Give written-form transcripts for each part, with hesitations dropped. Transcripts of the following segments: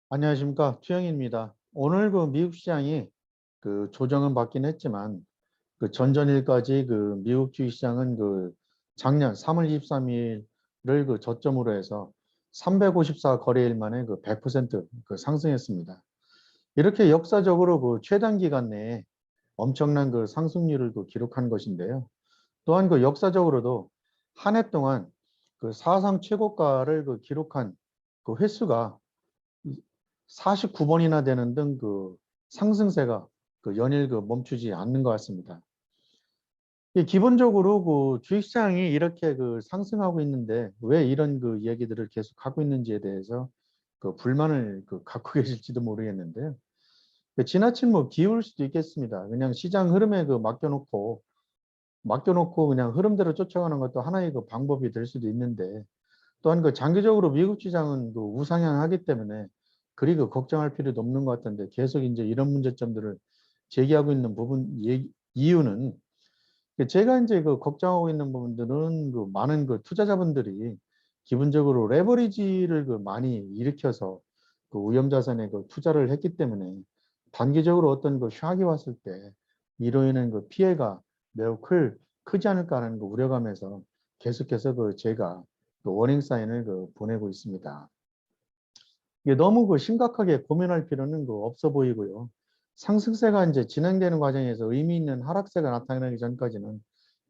안녕하십니까, 최영입니다. 오늘 미국 시장이 조정은 받긴 했지만 전전일까지 미국 주식시장은 작년 3월 23일을 저점으로 해서 354 거래일 만에 100% 상승했습니다. 이렇게 역사적으로 최단 기간 내에 엄청난 상승률을 기록한 것인데요. 또한 역사적으로도 한 해 동안 사상 최고가를 기록한 횟수가 49번이나 되는 등 상승세가 연일 멈추지 않는 것 같습니다. 기본적으로 주식시장이 이렇게 상승하고 있는데 왜 이런 얘기들을 계속 하고 있는지에 대해서 불만을 갖고 계실지도 모르겠는데요. 지나친 기울 수도 있겠습니다. 그냥 시장 흐름에 맡겨놓고 그냥 흐름대로 쫓아가는 것도 하나의 방법이 될 수도 있는데, 또한 장기적으로 미국 시장은 우상향하기 때문에 그리 걱정할 필요도 없는 것 같은데, 계속 이제 이런 문제점들을 제기하고 있는 이유는 제가 이제 걱정하고 있는 부분들은 많은 투자자분들이 기본적으로 레버리지를 많이 일으켜서 위험자산에 투자를 했기 때문에 단기적으로 어떤 샥이 왔을 때 이로 인한 피해가 매우 크지 않을까 하는 우려감에서 계속해서 제가 워닝 사인을 보내고 있습니다. 이게 너무 심각하게 고민할 필요는 없어 보이고요. 상승세가 이제 진행되는 과정에서 의미 있는 하락세가 나타나기 전까지는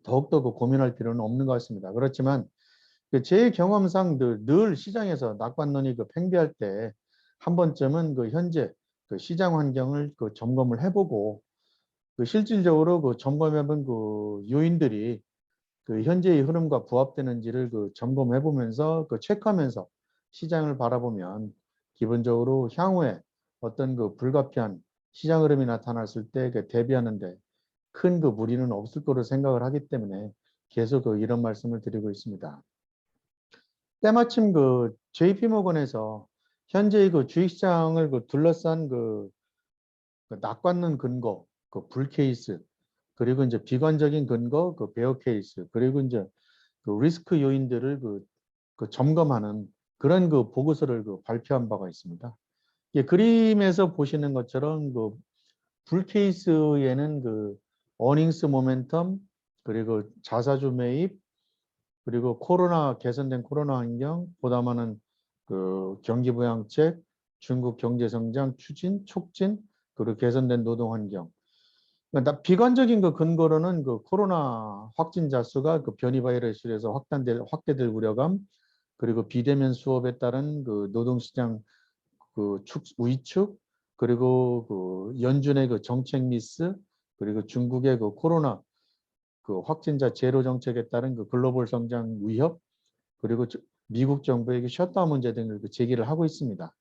더욱더 고민할 필요는 없는 것 같습니다. 그렇지만 제 경험상 늘 시장에서 낙관론이 팽배할 때 한 번쯤은 현재 시장 환경을 점검을 해보고 실질적으로 점검해본 요인들이 현재의 흐름과 부합되는지를 점검해 보면서 체크하면서 시장을 바라보면 기본적으로 향후에 어떤 불가피한 시장 흐름이 나타났을 때 대비하는데 큰 무리는 없을 거로 생각을 하기 때문에 계속 이런 말씀을 드리고 있습니다. 때마침 JP모건에서 현재의 주식시장을 둘러싼 낙관론 근거, 불 케이스, 그리고 이제 비관적인 근거, 베어 케이스, 그리고 이제 리스크 요인들을 점검하는 그런 보고서를 발표한 바가 있습니다. 그림에서 보시는 것처럼 불 케이스에는 어닝스 모멘텀, 그리고 자사주 매입, 그리고 개선된 코로나 환경, 보다 많은 경기 부양책, 중국 경제 성장 추진, 촉진, 그리고 개선된 노동 환경. 그러니까 비관적인 근거로는 코로나 확진자 수가 변이 바이러스로 해서 확대될 우려감, 그리고 비대면 수업에 따른 노동시장 위축, 그리고 연준의 정책 미스, 그리고 중국의 코로나 확진자 제로 정책에 따른 글로벌 성장 위협, 그리고 미국 정부의 셧다운 문제 등을 제기를 하고 있습니다.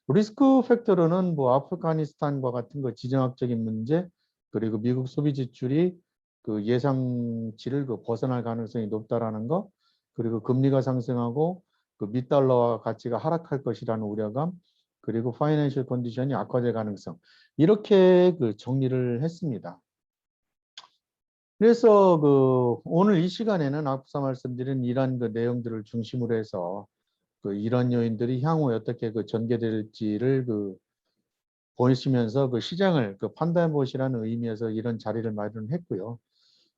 리스크 팩터로는 아프가니스탄과 같은 지정학적인 문제, 그리고 미국 소비 지출이 예상치를 벗어날 가능성이 높다라는 거, 그리고 금리가 상승하고 미달러와 가치가 하락할 것이라는 우려감, 그리고 파이낸셜 컨디션이 악화될 가능성, 이렇게 정리를 했습니다. 그래서 오늘 이 시간에는 앞서 말씀드린 이러한 내용들을 중심으로 해서 이런 요인들이 향후에 어떻게 전개될지를 보시면서 시장을 판단해 보시라는 의미에서 이런 자리를 마련했고요.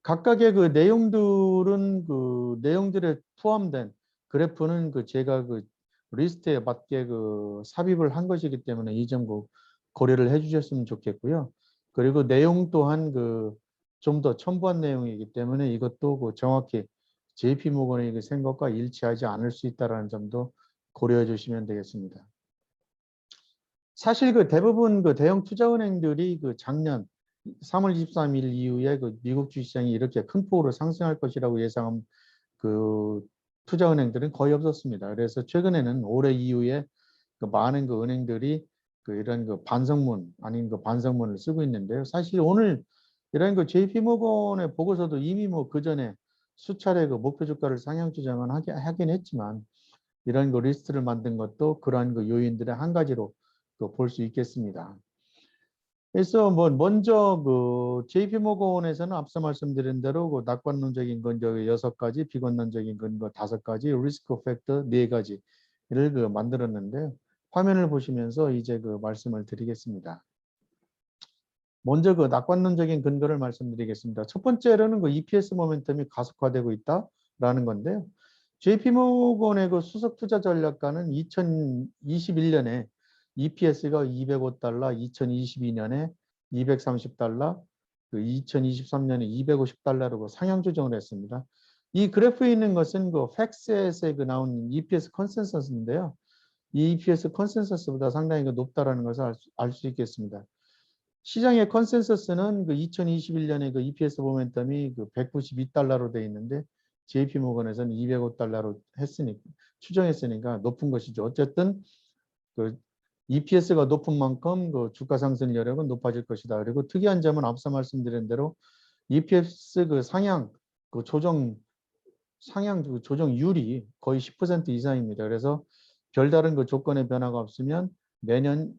각각의 내용들은 내용들에 포함된 그래프는 제가 리스트에 맞게 삽입을 한 것이기 때문에 이 점 고려를 해 주셨으면 좋겠고요. 그리고 내용 또한 좀 더 첨부한 내용이기 때문에 이것도 정확히 JP모건의 생각과 일치하지 않을 수 있다는 점도 고려해 주시면 되겠습니다. 사실 대부분 대형 투자은행들이 작년 3월 23일 이후에 미국 주식시장이 이렇게 큰 폭으로 상승할 것이라고 예상한 투자은행들은 거의 없었습니다. 그래서 최근에는 올해 이후에 많은 은행들이 이런 반성문 아닌 반성문을 쓰고 있는데요. 사실 오늘 이런 JP모건의 보고서도 이미 그 전에 수차례 목표 주가를 상향 조정은 하긴 했지만 이런 리스트를 만든 것도 그러한 요인들의 한 가지로 볼 수 있겠습니다. 그래서 먼저 JP모건에서는 앞서 말씀드린 대로 낙관론적인 근거 6가지, 비관론적인 근거 5가지, 리스크 팩터 4가지를 만들었는데요. 화면을 보시면서 이제 그 말씀을 드리겠습니다. 먼저 그 낙관론적인 근거를 말씀드리겠습니다. 첫 번째로는 그 EPS 모멘텀이 가속화되고 있다라는 건데요. JP모건의 그 수석 투자 전략가는 2021년에 EPS가 205달러, 2022년에 230달러, 그 2023년에 250달러로 상향 조정을 했습니다. 이 그래프에 있는 것은 그 팩스에서 그 나온 EPS 컨센서스인데요. 이 EPS 컨센서스보다 상당히 그 높다라는 것을 알 수 있겠습니다. 시장의 컨센서스는 그 2021년에 그 EPS 모멘텀이 그 192달러로 되어 있는데 JP모건에서는 205달러로 추정했으니까 높은 것이죠. 어쨌든 그 EPS가 높은 만큼 그 주가 상승 여력은 높아질 것이다. 그리고 특이한 점은 앞서 말씀드린 대로 EPS 그 상향 그 조정률이 거의 10% 이상입니다. 그래서 별다른 그 조건의 변화가 없으면 내년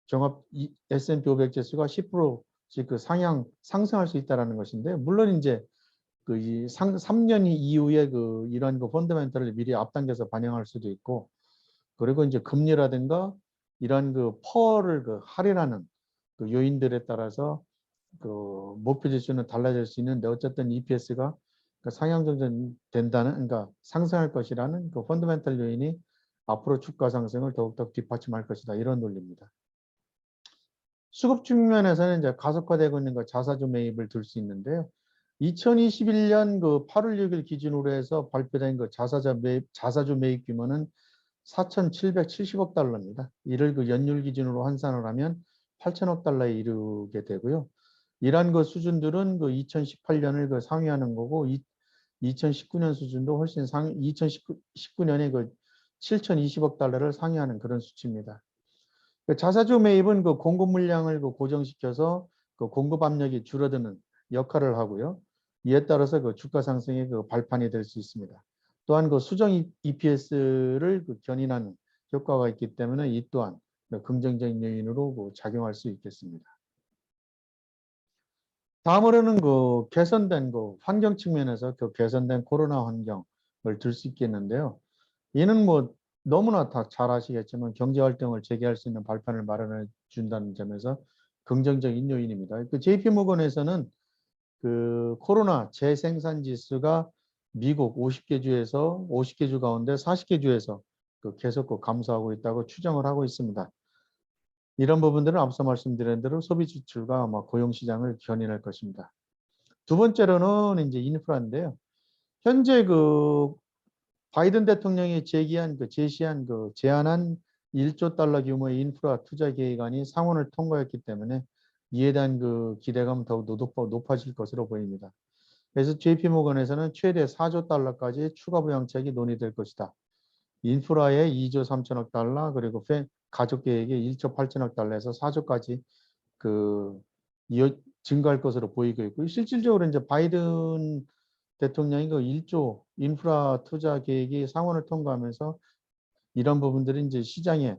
종합 S&P 500 지수가 10%씩 그 상승할 수 있다는 것인데, 물론 이제 그 3년 이후에 그 이런 그 펀더멘털을 미리 앞당겨서 반영할 수도 있고, 그리고 이제 금리라든가 이런 그 펄을 그 할인하는 그 요인들에 따라서 그 목표 지수는 달라질 수 있는데, 어쨌든 EPS가 상향 정전된다는, 그러니까 상승할 것이라는 그 펀더멘털 요인이 앞으로 주가 상승을 더욱더 뒷받침할 것이다, 이런 논리입니다. 수급 측면에서는 이제 가속화되고 있는 그 자사주 매입을 들 수 있는데요. 2021년 그 8월 6일 기준으로 해서 발표된 그 자사주 매입 규모는 4,770억 달러입니다. 이를 그 연율 기준으로 환산을 하면 8천억 달러에 이르게 되고요. 이러한 그 수준들은 그 2018년을 그 상회하는 거고, 2019년 수준도 훨씬 2019년에 그 7,020억 달러를 상회하는 그런 수치입니다. 자사주 매입은 그 공급 물량을 그 고정시켜서 그 공급 압력이 줄어드는 역할을 하고요. 이에 따라서 그 주가 상승의 그 발판이 될 수 있습니다. 또한 그 수정 EPS를 그 견인하는 효과가 있기 때문에 이 또한 긍정적인 요인으로 그 작용할 수 있겠습니다. 다음으로는 그 개선된 그 환경 측면에서 그 개선된 코로나 환경을 들 수 있겠는데요. 이는 뭐 너무나 다 잘 아시겠지만 경제활동을 재개할 수 있는 발판을 마련해 준다는 점에서 긍정적인 요인입니다. 그 JP모건에서는 그 코로나 재생산 지수가 미국 50개 주에서 50개 주 가운데 40개 주에서 그 계속 그 감소하고 있다고 추정을 하고 있습니다. 이런 부분들은 앞서 말씀드린 대로 소비 지출과 아마 고용 시장을 견인할 것입니다. 두 번째로는 이제 인프라인데요. 현재 그 바이든 대통령이 제시한 그 제안한 1조 달러 규모의 인프라 투자 계획안이 상원을 통과했기 때문에 이에 대한 그 기대감 더욱 높아질 것으로 보입니다. 그래서 JP모건에서는 최대 4조 달러까지 추가 부양책이 논의될 것이다. 인프라에 2조 3천억 달러, 그리고 가족 계획에 1조 8천억 달러에서 4조까지 그 증가할 것으로 보이고 있고, 실질적으로 이제 바이든 대통령이 그 1조 인프라 투자 계획이 상원을 통과하면서 이런 부분들이 이제 시장에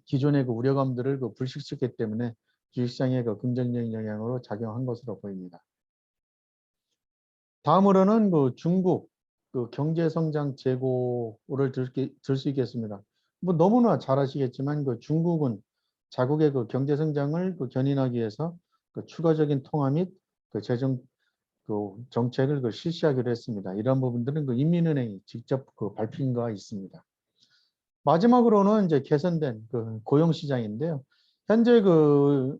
기존의 그 우려감들을 그 불식시켰기 때문에 주식시장에 그 긍정적인 영향으로 작용한 것으로 보입니다. 다음으로는 그 중국 그 경제 성장 재고를 들 수 있겠습니다. 뭐 너무나 잘 아시겠지만 그 중국은 자국의 그 경제 성장을 그 견인하기 위해서 그 추가적인 통화 및 그 재정 그 정책을 그 실시하기로 했습니다. 이런 부분들은 그 인민은행이 직접 그 발표한 바 있습니다. 마지막으로는 이제 개선된 그 고용 시장인데요. 현재 그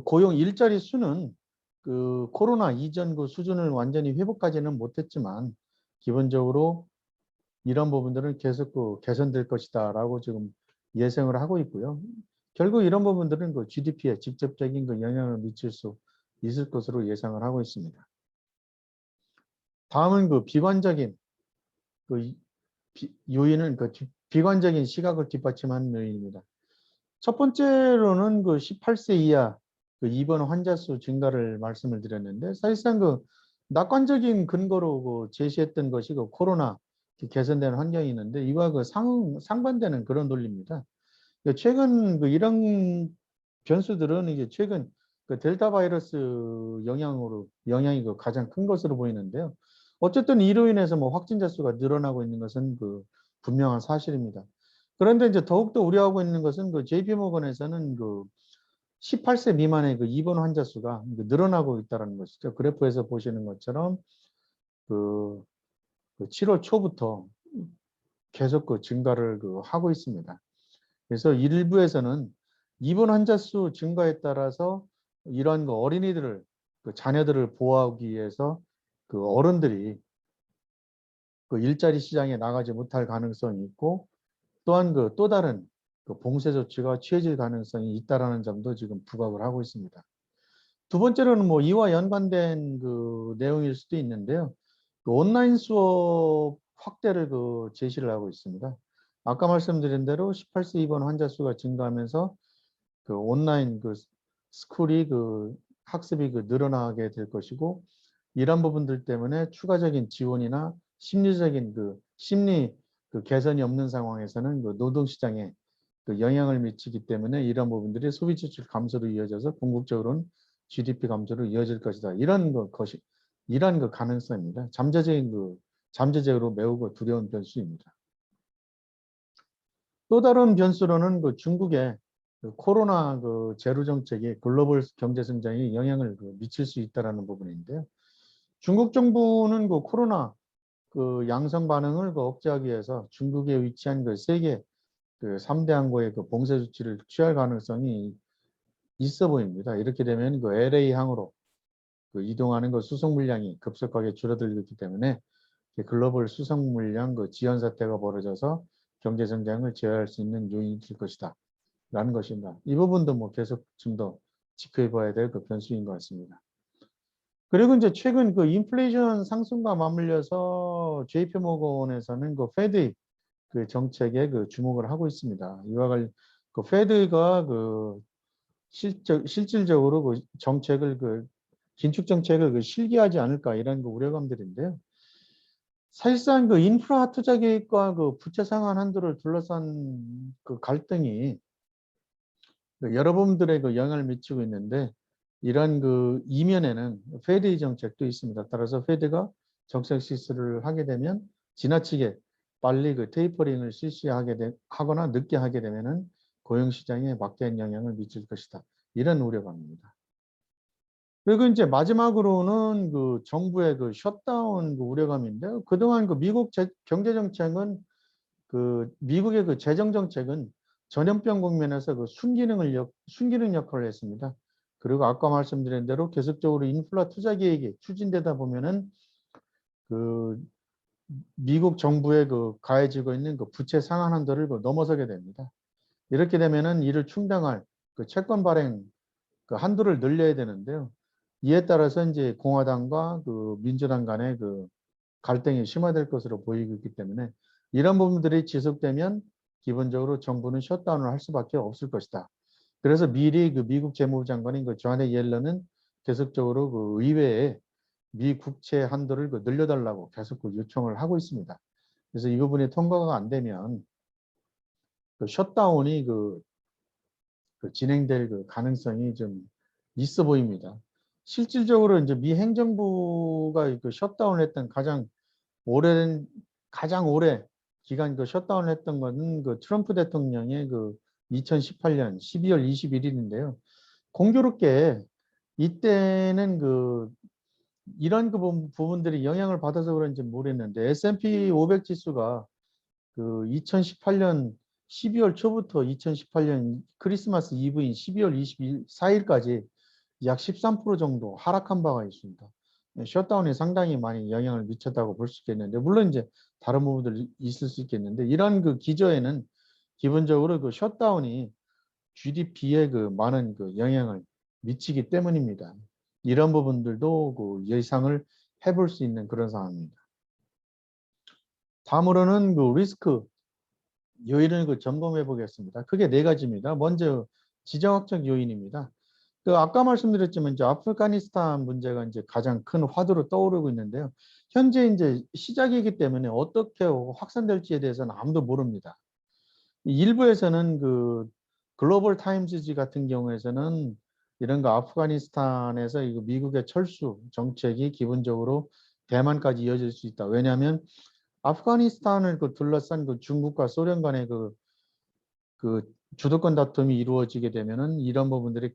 고용 일자리 수는 그 코로나 이전 그 수준을 완전히 회복하지는 못했지만 기본적으로 이런 부분들은 계속 그 개선될 것이다라고 지금 예상을 하고 있고요. 결국 이런 부분들은 그 GDP에 직접적인 그 영향을 미칠 수 있을 것으로 예상을 하고 있습니다. 다음은 그 비관적인 그 요인은 그 비관적인 시각을 뒷받침하는 요인입니다. 첫 번째로는 그 18세 이하 그 입원 환자 수 증가를 말씀을 드렸는데, 사실상 그 낙관적인 근거로 그 제시했던 것이 그 코로나 개선된 환경이 있는데, 이와 그 상반되는 그런 논리입니다. 최근 그 이런 변수들은 이제 최근 그 델타 바이러스 영향이 그 가장 큰 것으로 보이는데요. 어쨌든 이로 인해서 뭐 확진자 수가 늘어나고 있는 것은 그 분명한 사실입니다. 그런데 이제 더욱더 우려하고 있는 것은 그 JP모건에서는 그 18세 미만의 그 입원 환자 수가 늘어나고 있다는 것이죠. 그래프에서 보시는 것처럼 그 7월 초부터 계속 그 증가를 하고 있습니다. 그래서 일부에서는 입원 환자 수 증가에 따라서 이러한 그 어린이들을 자녀들을 보호하기 위해서 그 어른들이 그 일자리 시장에 나가지 못할 가능성이 있고 또한 그 또 다른 그 봉쇄 조치가 취해질 가능성이 있다라는 점도 지금 부각을 하고 있습니다. 두 번째로는 뭐 이와 연관된 그 내용일 수도 있는데요. 그 온라인 수업 확대를 제시를 하고 있습니다. 아까 말씀드린 대로 18세 입원 환자 수가 증가하면서 그 온라인 스쿨이 학습이 늘어나게 될 것이고 이런 부분들 때문에 추가적인 지원이나 심리적인 심리 개선이 없는 상황에서는 노동시장에 영향을 미치기 때문에 이런 부분들이 소비 지출 감소로 이어져서 궁극적으로는 GDP 감소로 이어질 것이다. 이런 가능성입니다. 잠재적으로 매우 두려운 변수입니다. 또 다른 변수로는 중국의 코로나 제로 정책이 글로벌 경제 성장에 영향을 미칠 수 있다는 부분인데요. 중국 정부는 코로나 양성 반응을 억제하기 위해서 중국에 위치한 세계 3대 항구의 봉쇄 조치를 취할 가능성이 있어 보입니다. 이렇게 되면 LA항으로 이동하는 수송 물량이 급속하게 줄어들기 때문에 글로벌 수송 물량 지연 사태가 벌어져서 경제 성장을 제어할 수 있는 요인이 될 것이다. 라는 것입니다. 이 부분도 뭐 계속 좀 더 지켜봐야 될 변수인 것 같습니다. 그리고 이제 최근 인플레이션 상승과 맞물려서 JP모건에서는 페드 정책에 주목을 하고 있습니다. 이와 관련 페드가 실질적으로 정책을 긴축 정책을 실기하지 않을까 이런 우려감들인데요. 사실상 인프라 투자 계획과 부채 상환 한도를 둘러싼 갈등이 여러분들의 영향을 미치고 있는데 이런 이면에는 페드 정책도 있습니다. 따라서 페드가 정책 실시를 하게 되면 지나치게 빨리 테이퍼링을 하거나 늦게 하게 되면은 고용시장에 막대한 영향을 미칠 것이다. 이런 우려감입니다. 그리고 이제 마지막으로는 정부의 셧다운 우려감인데요. 그동안 미국 경제정책은 미국의 재정정책은 전염병 국면에서 순기능 역할을 했습니다. 그리고 아까 말씀드린 대로 계속적으로 인플라 투자 계획이 추진되다 보면은 미국 정부에 가해지고 있는 부채 상환 한도를 넘어서게 됩니다. 이렇게 되면은 이를 충당할 채권 발행 한도를 늘려야 되는데요. 이에 따라서 이제 공화당과 민주당 간의 갈등이 심화될 것으로 보이고 있기 때문에 이런 부분들이 지속되면 기본적으로 정부는 셧다운을 할 수밖에 없을 것이다. 그래서 미리 미국 재무부 장관인 조아넷 옐런은 계속적으로 의회에 미 국채 한도를 늘려달라고 계속 요청을 하고 있습니다. 그래서 이 부분이 통과가 안 되면 셧다운이 진행될 가능성이 좀 있어 보입니다. 실질적으로 이제 미 행정부가 셧다운을 했던 가장 오래 기간 셧다운을 했던 것은 트럼프 대통령의 2018년 12월 21일인데요. 공교롭게 이때는 이런 부분들이 영향을 받아서 그런지 모르겠는데 S&P 500 지수가 2018년 12월 초부터 2018년 크리스마스 이브인 12월 24일까지 약 13% 정도 하락한 바가 있습니다. 셧다운이 상당히 많이 영향을 미쳤다고 볼 수 있겠는데 물론 이제 다른 부분들이 있을 수 있겠는데 이런 기저에는 기본적으로 셧다운이 GDP에 많은 영향을 미치기 때문입니다. 이런 부분들도 예상을 해볼 수 있는 그런 상황입니다. 다음으로는 리스크 요인을 점검해 보겠습니다. 크게 네 가지입니다. 먼저 지정학적 요인입니다. 아까 말씀드렸지만 이제 아프가니스탄 문제가 이제 가장 큰 화두로 떠오르고 있는데요. 현재 이제 시작이기 때문에 어떻게 확산될지에 대해서는 아무도 모릅니다. 일부에서는 글로벌 타임즈지 같은 경우에서는 이런 아프가니스탄에서 이거 미국의 철수 정책이 기본적으로 대만까지 이어질 수 있다. 왜냐하면 아프가니스탄을 둘러싼 중국과 소련 간의 그 주도권 다툼이 이루어지게 되면은 이런 부분들이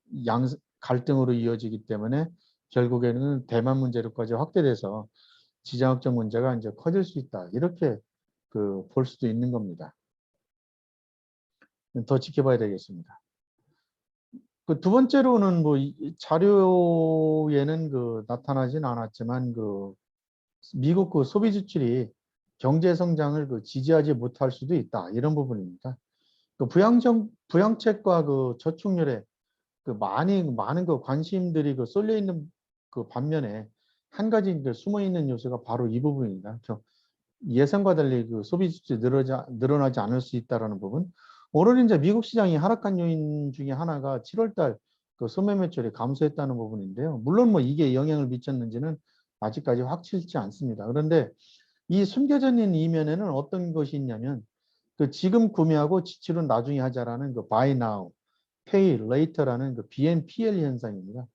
갈등으로 이어지기 때문에 결국에는 대만 문제로까지 확대돼서 지정학적 문제가 이제 커질 수 있다. 이렇게 볼 수도 있는 겁니다. 더 지켜봐야 되겠습니다. 두 번째로는 뭐 자료에는 나타나진 않았지만 미국 소비 지출이 경제 성장을 지지하지 못할 수도 있다. 이런 부분입니다. 부양책과 저축률에 많은 관심들이 쏠려 있는 반면에 한 가지 숨어 있는 요소가 바로 이 부분입니다. 예상과 달리 소비 지출이 늘어나지 않을 수 있다라는 부분. 오늘 이제 미국 시장이 하락한 요인 중에 하나가 7월달 소매 매출이 감소했다는 부분인데요. 물론 뭐 이게 영향을 미쳤는지는 아직까지 확실치 않습니다. 그런데 이 숨겨져 있는 이면에는 어떤 것이 있냐면 지금 구매하고 지출은 나중에 하자라는 buy now, pay later라는 BNPL 현상입니다.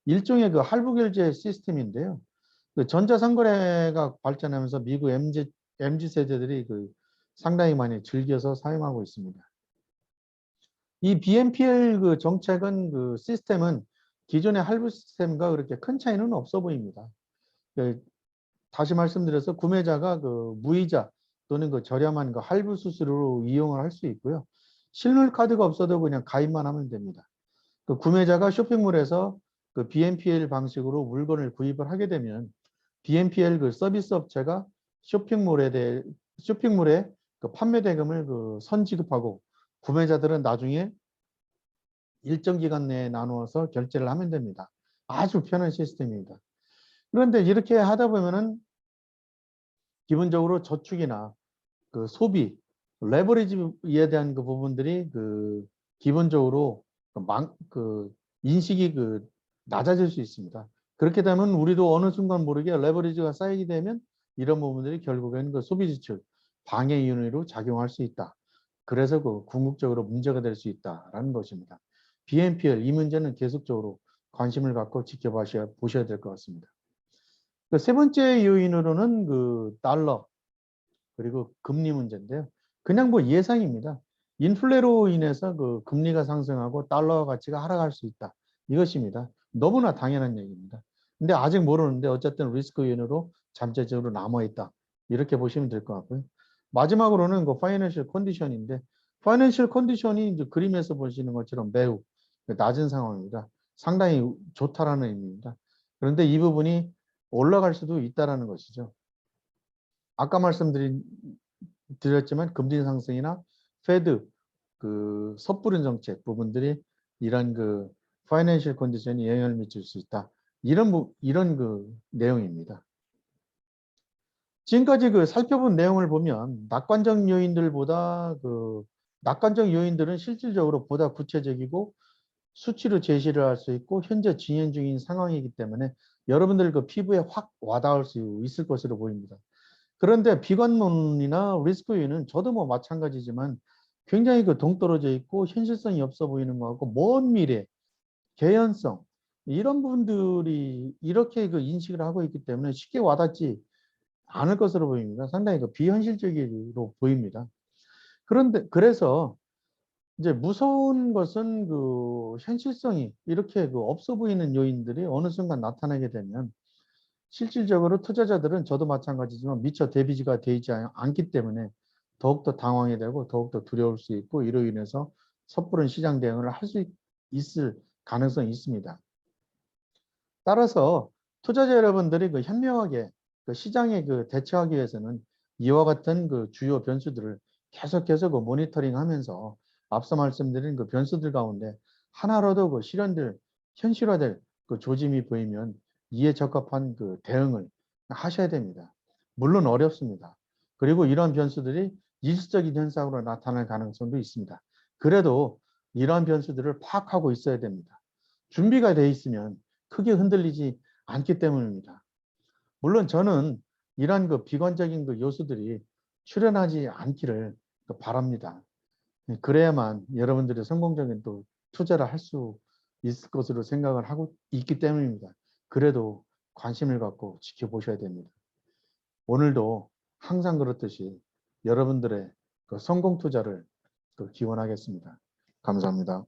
일종의 할부 결제 시스템인데요. 전자상거래가 발전하면서 미국 MZ 세대들이 상당히 많이 즐겨서 사용하고 있습니다. 이 BNPL 정책은 시스템은 기존의 할부 시스템과 그렇게 큰 차이는 없어 보입니다. 다시 말씀드려서 구매자가 무이자 또는 저렴한 할부 수수료로 이용을 할 수 있고요. 실물 카드가 없어도 그냥 가입만 하면 됩니다. 구매자가 쇼핑몰에서 BNPL 방식으로 물건을 구입을 하게 되면 BNPL 서비스 업체가 쇼핑몰에 판매 대금을 선지급하고 구매자들은 나중에 일정 기간 내에 나누어서 결제를 하면 됩니다. 아주 편한 시스템입니다. 그런데 이렇게 하다 보면은 기본적으로 저축이나 소비, 레버리지에 대한 부분들이 기본적으로 인식이 낮아질 수 있습니다. 그렇게 되면 우리도 어느 순간 모르게 레버리지가 쌓이게 되면 이런 부분들이 결국에는 소비 지출 방해 요인으로 작용할 수 있다. 그래서 궁극적으로 문제가 될 수 있다라는 것입니다. BNPL 이 문제는 계속적으로 관심을 갖고 지켜보셔야 될 것 같습니다. 세 번째 요인으로는 달러 그리고 금리 문제인데요. 그냥 뭐 예상입니다. 인플레로 인해서 금리가 상승하고 달러 가치가 하락할 수 있다. 이것입니다. 너무나 당연한 얘기입니다. 근데 아직 모르는데 어쨌든 리스크 요인으로 잠재적으로 남아있다. 이렇게 보시면 될 것 같고요. 마지막으로는 파이낸셜 컨디션인데 파이낸셜 컨디션이 이제 그림에서 보시는 것처럼 매우 낮은 상황입니다. 상당히 좋다라는 의미입니다. 그런데 이 부분이 올라갈 수도 있다라는 것이죠. 아까 말씀드렸지만 금리 상승이나 페드 섣부른 정책 부분들이 이런 파이낸셜 컨디션이 영향을 미칠 수 있다. 이런 내용입니다. 지금까지 살펴본 내용을 보면 낙관적 요인들은 실질적으로 보다 구체적이고 수치로 제시를 할 수 있고 현재 진행 중인 상황이기 때문에 여러분들 피부에 확 와닿을 수 있을 것으로 보입니다. 그런데 비관론이나 리스크 요인은 저도 뭐 마찬가지지만 굉장히 동떨어져 있고 현실성이 없어 보이는 것 같고 먼 미래, 개연성 이런 부분들이 이렇게 인식을 하고 있기 때문에 쉽게 와닿지 않을 것으로 보입니다. 상당히 비현실적으로 보입니다. 그런데 그래서 이제 무서운 것은 현실성이 이렇게 없어 보이는 요인들이 어느 순간 나타나게 되면 실질적으로 투자자들은 저도 마찬가지지만 미처 대비가 되지 않기 때문에 더욱더 당황이 되고 더욱더 두려울 수 있고 이로 인해서 섣부른 시장 대응을 할 수 있을 가능성이 있습니다. 따라서 투자자 여러분들이 현명하게 시장에 대처하기 위해서는 이와 같은 주요 변수들을 계속해서 모니터링 하면서 앞서 말씀드린 변수들 가운데 하나라도 현실화될 조짐이 보이면 이에 적합한 대응을 하셔야 됩니다. 물론 어렵습니다. 그리고 이러한 변수들이 일시적인 현상으로 나타날 가능성도 있습니다. 그래도 이러한 변수들을 파악하고 있어야 됩니다. 준비가 돼 있으면 크게 흔들리지 않기 때문입니다. 물론 저는 이러한 비관적인 요소들이 출현하지 않기를 바랍니다. 그래야만 여러분들이 성공적인 투자를 할 수 있을 것으로 생각을 하고 있기 때문입니다. 그래도 관심을 갖고 지켜보셔야 됩니다. 오늘도 항상 그렇듯이 여러분들의 성공 투자를 또 기원하겠습니다. 감사합니다.